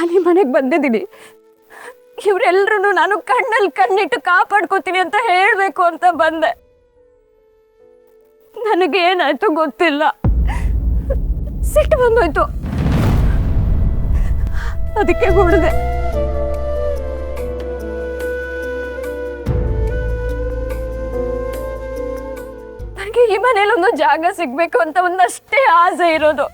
ನಾನು ಈ ಮನೆಗೆ ಬಂದಿದ್ದೀನಿ. ಇವರೆಲ್ಲರೂ ನಾನು ಕಣ್ಣಲ್ಲಿ ಕಣ್ಣಿಟ್ಟು ಕಾಪಾಡ್ಕೋತೀನಿ ಅಂತ ಹೇಳಬೇಕು ಅಂತ ಬಂದೆ. ನನಗೇನಾಯ್ತು ಗೊತ್ತಿಲ್ಲ, ಸಿಟ್ಟು ಬಂದೋಯ್ತು, ಅದಕ್ಕೆ ಹೊಡೆದೆ. ನನಗೆ ಈ ಮನೇಲಿ ಒಂದು ಜಾಗ ಸಿಗ್ಬೇಕು ಅಂತ ಒಂದಷ್ಟೇ ಆಸೆ ಇರೋದು.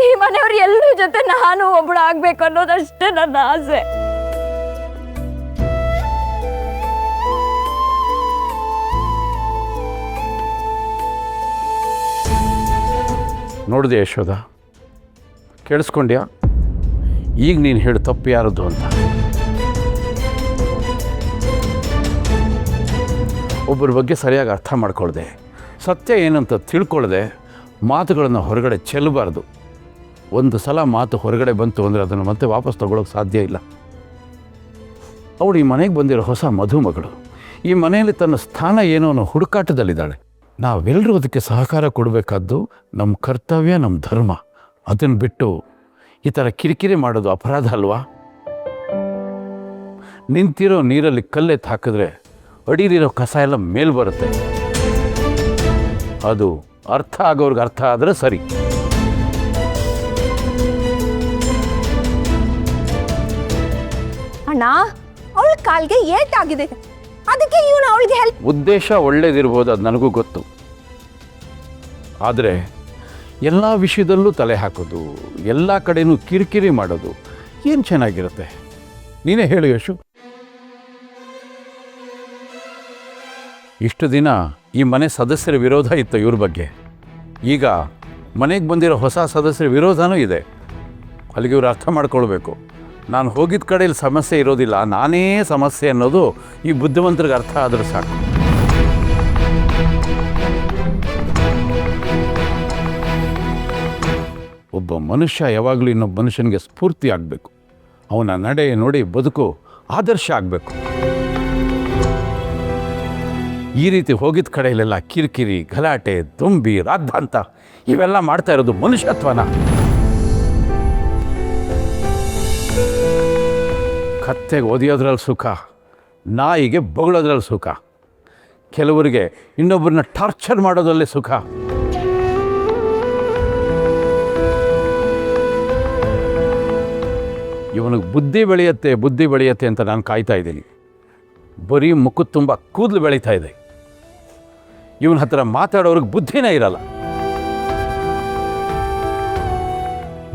ಈ ಮನೆಯವ್ರು ಎಲ್ಲರ ಜೊತೆ ನಾನು ಒಬ್ಳು ಆಗ್ಬೇಕು ಅನ್ನೋದಷ್ಟೇ ನನ್ನ ಆಸೆ. ನೋಡಿದೆ ಯಶೋಧ, ಕೇಳಿಸ್ಕೊಂಡ್ಯಾ? ಈಗ ನೀನು ಹೇಳು ತಪ್ಪು ಯಾರದ್ದು ಅಂತ. ಒಬ್ಬರ ಬಗ್ಗೆ ಸರಿಯಾಗಿ ಅರ್ಥ ಮಾಡ್ಕೊಳ್ದೆ, ಸತ್ಯ ಏನಂತ ತಿಳ್ಕೊಳ್ದೆ ಮಾತುಗಳನ್ನು ಹೊರಗಡೆ ಚೆಲ್ಲಬಾರ್ದು. ಒಂದು ಸಲ ಮಾತು ಹೊರಗಡೆ ಬಂತು ಅಂದರೆ ಅದನ್ನು ಮತ್ತೆ ವಾಪಸ್ ತಗೊಳ್ಳೋಕೆ ಸಾಧ್ಯ ಇಲ್ಲ. ಅವಳು ಈ ಮನೆಗೆ ಬಂದಿರೋ ಹೊಸ ಮಧುಮಗಳು. ಈ ಮನೆಯಲ್ಲಿ ತನ್ನ ಸ್ಥಾನ ಏನೋ ಅನ್ನೋ ಹುಡುಕಾಟದಲ್ಲಿದ್ದಾಳೆ. ನಾವೆಲ್ಲರೂ ಅದಕ್ಕೆ ಸಹಕಾರ ಕೊಡಬೇಕಾದ್ದು ನಮ್ಮ ಕರ್ತವ್ಯ, ನಮ್ಮ ಧರ್ಮ. ಅದನ್ನು ಬಿಟ್ಟು ಈ ಥರ ಕಿರಿಕಿರಿ ಮಾಡೋದು ಅಪರಾಧ ಅಲ್ವಾ? ನಿಂತಿರೋ ನೀರಲ್ಲಿ ಕಲ್ಲೆತ್ತು ಹಾಕಿದ್ರೆ ಅಡಿಲಿರೋ ಕಸ ಎಲ್ಲ ಮೇಲ್ ಬರುತ್ತೆ. ಅದು ಅರ್ಥ ಆಗೋರ್ಗೆ ಅರ್ಥ ಆದರೆ ಸರಿ. ಅಣ್ಣ, ಅವಳ ಕಾಲ್ಗೆ ಏಟಾಗಿದೆ, ಅದಕ್ಕೆ ಇವನು ಅವಳಿಗೆ ಹೆಲ್ಪ್. ಉದ್ದೇಶ ಒಳ್ಳೇದಿರ್ಬೋದು, ಅದು ನನಗೂ ಗೊತ್ತು. ಆದರೆ ಎಲ್ಲ ವಿಷಯದಲ್ಲೂ ತಲೆ ಹಾಕೋದು, ಎಲ್ಲ ಕಡೆನೂ ಕಿರಿಕಿರಿ ಮಾಡೋದು ಏನು ಚೆನ್ನಾಗಿರುತ್ತೆ? ನೀನೇ ಹೇಳು ಯಶು. ಇಷ್ಟು ದಿನ ಈ ಮನೆ ಸದಸ್ಯರ ವಿರೋಧ ಇತ್ತು ಇವ್ರ ಬಗ್ಗೆ. ಈಗ ಮನೆಗೆ ಬಂದಿರೋ ಹೊಸ ಸದಸ್ಯರ ವಿರೋಧನೂ ಇದೆ. ಅಲ್ಲಿಗೆ ಇವ್ರು ಅರ್ಥ ಮಾಡ್ಕೊಳ್ಬೇಕು, ನಾನು ಹೋಗಿದ್ದ ಕಡೆಯಲ್ಲಿ ಸಮಸ್ಯೆ ಇರೋದಿಲ್ಲ, ನಾನೇ ಸಮಸ್ಯೆ ಅನ್ನೋದು ಈ ಬುದ್ಧಿವಂತರಿಗೆ ಅರ್ಥ ಆದರೆ ಸಾಕು. ಒಬ್ಬ ಮನುಷ್ಯ ಯಾವಾಗಲೂ ಇನ್ನೊಬ್ಬ ಮನುಷ್ಯನಿಗೆ ಸ್ಫೂರ್ತಿ ಆಗಬೇಕು. ಅವನ ನಡೆ ನೋಡಿ ಬದುಕು ಆದರ್ಶ ಆಗಬೇಕು. ಈ ರೀತಿ ಹೋಗಿದ್ದ ಕಡೆಯಲ್ಲೆಲ್ಲ ಕಿರಿಕಿರಿ, ಗಲಾಟೆ, ತುಂಬಿ, ರಾದ್ಧಾಂತ ಇವೆಲ್ಲ ಮಾಡ್ತಾ ಇರೋದು ಮನುಷ್ಯತ್ವನ? ಕತ್ತೆಗೆ ಒದೆಯೋದ್ರಲ್ಲಿ ಸುಖ, ನಾಯಿಗೆ ಬೊಗಳೋದ್ರಲ್ಲಿ ಸುಖ, ಕೆಲವರಿಗೆ ಇನ್ನೊಬ್ಬರನ್ನ ಟಾರ್ಚರ್ ಮಾಡೋದ್ರಲ್ಲೇ ಸುಖ. ಇವನಿಗೆ ಬುದ್ಧಿ ಬೆಳೆಯುತ್ತೆ ಅಂತ ನಾನು ಕಾಯ್ತಾ ಇದ್ದೀನಿ. ಬರೀ ಮುಖದ ತುಂಬ ಕೂದಲು ಬೆಳೀತಾ ಇದೆ. ಇವನ ಹತ್ರ ಮಾತಾಡೋರಿಗೆ ಬುದ್ಧಿನೇ ಇರಲ್ಲ.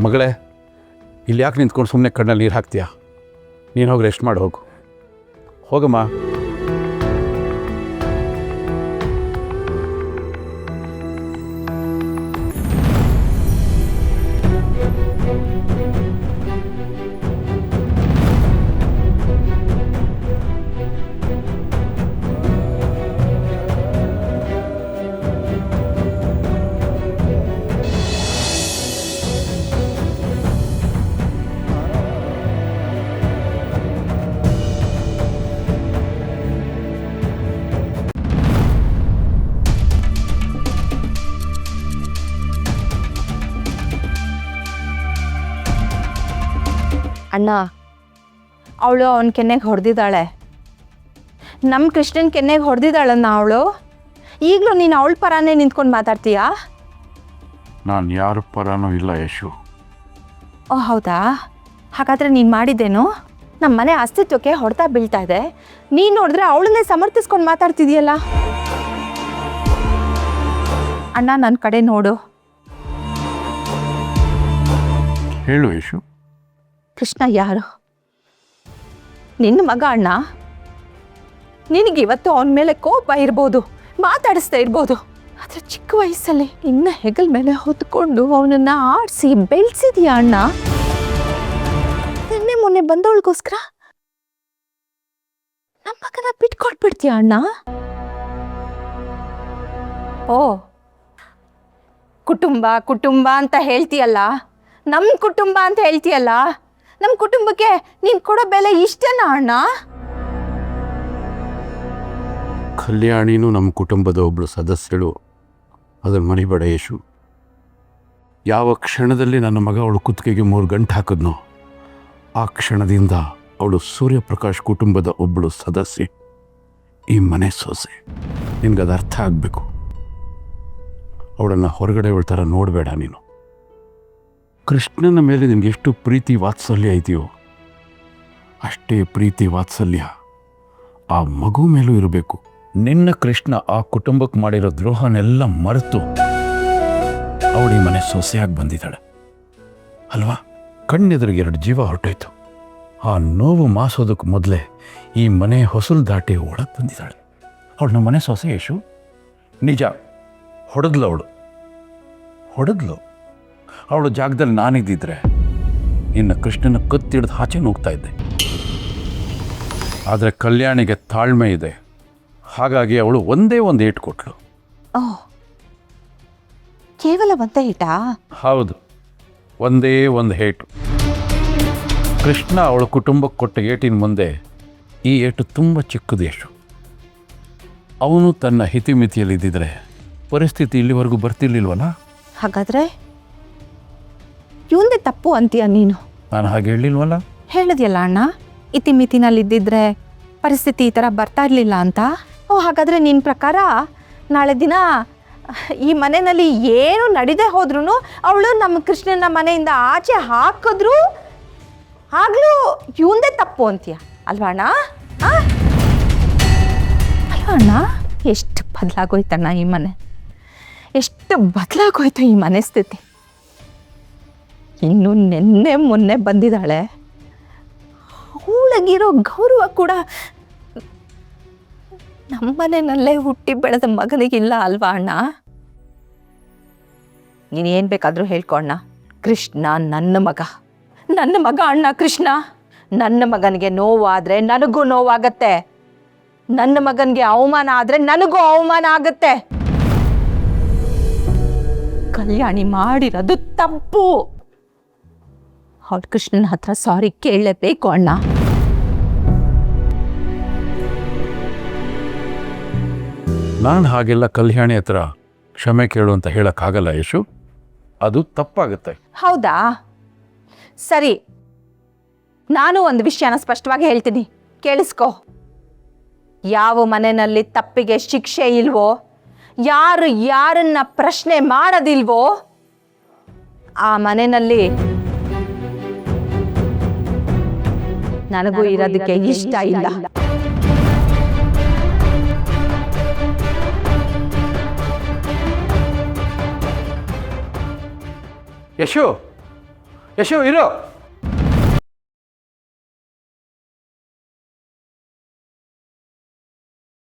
ಮಗಳೇ, ಇಲ್ಲಿ ಯಾಕೆ ನಿಂತ್ಕೊಂಡು ಸುಮ್ಮನೆ ಕಣ್ಣಲ್ಲಿ ನೀರು ಹಾಕ್ತೀಯಾ? ನೀನು ಹೋಗಿ ರೆಸ್ಟ್ ಮಾಡಿ ಹೋಗು. ಹೋಗಮ್ಮ. ಅಣ್ಣ, ಅವಳು ಅವನ ಕೆನ್ನೆಗೆ ಹೊಡೆದಿದ್ದಾಳೆ, ನಮ್ಮ ಕೃಷ್ಣನ ಕೆನ್ನೆಗೆ ಹೊಡೆದಿದ್ದಾಳನ್ನ ಅವಳು. ಈಗಲೂ ನೀನು ಅವಳ ಪರಾನೇ ನಿಂತ್ಕೊಂಡು ಮಾತಾಡ್ತೀಯಾ? ನಾನು ಯಾರ ಪರನೂ ಇಲ್ಲ ಯಶು. ಓ ಹೌದಾ? ಹಾಗಾದರೆ ನೀನು ಮಾಡಿದ್ದೇನು? ನಮ್ಮ ಮನೆ ಅಸ್ತಿತ್ವಕ್ಕೆ ಹೊಡೆತ ಬೀಳ್ತಾ ಇದೆ, ನೀನು ನೋಡಿದ್ರೆ ಅವಳನ್ನೇ ಸಮರ್ಥಿಸ್ಕೊಂಡು ಮಾತಾಡ್ತಿದೆಯಲ್ಲ. ಅಣ್ಣ, ನನ್ನ ಕಡೆ ನೋಡು. ಹೇಳು ಯಶು. ಕೃಷ್ಣ ಯಾರು? ನಿನ್ನ ಮಗ ಅಣ್ಣ. ನಿನಗಿವತ್ತು ಅವನ ಮೇಲೆ ಕೋಪ ಇರ್ಬೋದು, ಮಾತಾಡಿಸ್ತಾ ಇರ್ಬೋದು, ಆದರೆ ಚಿಕ್ಕ ವಯಸ್ಸಲ್ಲಿ ನಿನ್ನ ಹೆಗಲ ಮೇಲೆ ಹೊತ್ಕೊಂಡು ಅವನನ್ನು ಆಡಿಸಿ ಬೆಳೆಸಿದ್ಯಾ ಅಣ್ಣ. ನಿನ್ನೆ ಮೊನ್ನೆ ಬಂದವಳಿಗೋಸ್ಕರ ನಮ್ಮ ಮಗನ ಬಿಟ್ಕೊಟ್ಬಿಡ್ತೀಯ ಅಣ್ಣ? ಓ, ಕುಟುಂಬ ಕುಟುಂಬ ಅಂತ ಹೇಳ್ತೀಯಲ್ಲ, ನಮ್ಮ ಕುಟುಂಬ ಅಂತ ಹೇಳ್ತೀಯಲ್ಲ, ನಮ್ಮ ಕುಟುಂಬಕ್ಕೆ ನೀನು ಕೊಡೋ ಬೆಲೆ ಇಷ್ಟೇನಾ ಅಣ್ಣ? ಕಲ್ಯಾಣಿನೂ ನಮ್ಮ ಕುಟುಂಬದ ಒಬ್ಬಳು ಸದಸ್ಯಳು, ಅದನ್ನು ಮರಿಬೇಡ ಯಶು. ಯಾವ ಕ್ಷಣದಲ್ಲಿ ನನ್ನ ಮಗ ಅವಳು ಕುತ್ತಿಗೆಗೆ 3 ಗಂಟೆ ಹಾಕಿದ್ನೋ ಆ ಕ್ಷಣದಿಂದ ಅವಳು ಸೂರ್ಯಪ್ರಕಾಶ್ ಕುಟುಂಬದ ಒಬ್ಬಳು ಸದಸ್ಯೆ, ಈ ಮನೆ ಸೊಸೆ. ನಿನಗದು ಅರ್ಥ ಆಗಬೇಕು. ಅವಳನ್ನು ಹೊರಗಡೆ ಥರ ನೋಡಬೇಡ ನೀನು. ಕೃಷ್ಣನ ಮೇಲೆ ನಿನಗೆ ಎಷ್ಟು ಪ್ರೀತಿ ವಾತ್ಸಲ್ಯ ಇದೆಯೋ ಅಷ್ಟೇ ಪ್ರೀತಿ ವಾತ್ಸಲ್ಯ ಆ ಮಗು ಮೇಲೂ ಇರಬೇಕು. ನಿನ್ನ ಕೃಷ್ಣ ಆ ಕುಟುಂಬಕ್ಕೆ ಮಾಡಿರೋ ದ್ರೋಹನೆಲ್ಲ ಮರೆತು ಅವಳು ಈ ಮನೆ ಸೊಸೆಯಾಗಿ ಬಂದಿದ್ದಾಳೆ ಅಲ್ವಾ? ಕಣ್ಣೆದುರಿಗೆ 2 ಜೀವ ಹೊರಟೋಯ್ತು. ಆ ನೋವು ಮಾಸೋದಕ್ಕೆ ಮೊದಲೇ ಈ ಮನೆ ಹೊಸಲು ದಾಟಿ ಒಳಗೆ ಬಂದಿದ್ದಾಳೆ. ಅವಳು ನಮ್ಮ ಮನೆ ಸೊಸೆ ಯಶು. ನಿಜ, ಹೊಡೆದ್ಲು ಅವಳು ಜಾಗದಲ್ಲಿ ನಾನಿದ್ದಿದ್ರೆ ಇನ್ನು ಕೃಷ್ಣನ ಕತ್ತಿಡ್ದು ಆಚೆ ಹೋಗ್ತಾ ಇದ್ದೆ. ಆದರೆ ಕಲ್ಯಾಣಿಗೆ ತಾಳ್ಮೆ ಇದೆ, ಹಾಗಾಗಿ ಅವಳು ಒಂದೇ ಒಂದು ಏಟು ಕೊಟ್ಲು. ಓಹ್, ಕೇವಲ ಒಂದೇ ಏಟಾ? ಹೌದು, ಒಂದೇ ಒಂದು ಏಟು. ಕೃಷ್ಣ ಅವಳ ಕುಟುಂಬಕ್ಕೆ ಕೊಟ್ಟ ಏಟಿನ ಮುಂದೆ ಈ ಏಟು ತುಂಬ ಚಿಕ್ಕದು ಯಶು. ಅವನು ತನ್ನ ಹಿತಿಮಿತಿಯಲ್ಲಿದ್ದಿದ್ರೆ ಪರಿಸ್ಥಿತಿ ಇಲ್ಲಿವರೆಗೂ ಬರ್ತಿರ್ಲಿಲ್ವಲ್ಲ? ಹಾಗಾದ್ರೆ ಇವಂದೇ ತಪ್ಪು ಅಂತೀಯ ನೀನು? ನಾನು ಹಾಗೆ ಹೇಳಿಲ್ವಲ್ಲ. ಹೇಳಿದ್ಯಲ್ಲ ಅಣ್ಣ, ಇತಿಮಿತಿನಲ್ಲಿದ್ದಿದ್ರೆ ಪರಿಸ್ಥಿತಿ ಈ ಥರ ಬರ್ತಾ ಇರಲಿಲ್ಲ ಅಂತ. ಓ, ಹಾಗಾದರೆ ನಿನ್ನ ಪ್ರಕಾರ ನಾಳೆ ದಿನ ಈ ಮನೆಯಲ್ಲಿ ಏನು ನಡೀದೇ ಹೋದ್ರೂ ಅವಳು ನಮ್ಮ ಕೃಷ್ಣನ ಮನೆಯಿಂದ ಆಚೆ ಹಾಕಿದ್ರು ಆಗಲೂ ಇವಂದೇ ತಪ್ಪು ಅಂತೀಯ ಅಲ್ವಾ ಅಣ್ಣ? ಅಲ್ವಾ ಅಣ್ಣ? ಎಷ್ಟು ಬದಲಾಗೋಯ್ತಣ್ಣ ಈ ಮನೆ, ಎಷ್ಟು ಬದಲಾಗೋಯ್ತು ಈ ಮನೆ ಸ್ಥಿತಿ. ಇನ್ನು ನಿನ್ನೆ ಮೊನ್ನೆ ಬಂದಿದ್ದಾಳೆ, ಅವಳಿಗಿರೋ ಗೌರವ ಕೂಡ ನಮ್ಮನೆಯಲ್ಲೇ ಹುಟ್ಟಿ ಬೆಳೆದ ಮಗನಿಗಿಲ್ಲ ಅಲ್ವಾ ಅಣ್ಣ? ನೀನು ಏನು ಬೇಕಾದರೂ ಹೇಳ್ಕೊಣ್ಣ, ಕೃಷ್ಣ ನನ್ನ ಮಗ ಅಣ್ಣ. ಕೃಷ್ಣ ನನ್ನ ಮಗನಿಗೆ ನೋವಾದರೆ ನನಗೂ ನೋವಾಗತ್ತೆ, ನನ್ನ ಮಗನಿಗೆ ಅವಮಾನ ಆದರೆ ನನಗೂ ಅವಮಾನ ಆಗತ್ತೆ. ಕಲ್ಯಾಣಿ ಮಾಡಿರೋದು ತಪ್ಪು. ಅವಳು ಕೃಷ್ಣನ ಹತ್ರ ಸಾರಿ ಕೇಳಲೇಬೇಕು ಅಣ್ಣ. ನಾನು ಹಾಗೆಲ್ಲ ಕಲ್ಯಾಣಿ ಹತ್ರ ಕ್ಷಮೆ ಕೇಳು ಅಂತ ಹೇಳೋಕ್ಕಾಗಲ್ಲ ಯಶು, ಅದು ತಪ್ಪಾಗುತ್ತೆ. ಹೌದಾ? ಸರಿ, ನಾನು ಒಂದು ವಿಷಯನ ಸ್ಪಷ್ಟವಾಗಿ ಹೇಳ್ತೀನಿ, ಕೇಳಿಸ್ಕೊ. ಯಾವ ಮನೆಯಲ್ಲಿ ತಪ್ಪಿಗೆ ಶಿಕ್ಷೆ ಇಲ್ವೋ, ಯಾರು ಯಾರನ್ನ ಪ್ರಶ್ನೆ ಮಾಡೋದಿಲ್ವೋ ಆ ಮನೆಯಲ್ಲಿ ನನಗೂ ಇರೋದಕ್ಕೆ ಇಷ್ಟ ಇಲ್ಲ. ಯಶು ಇರು.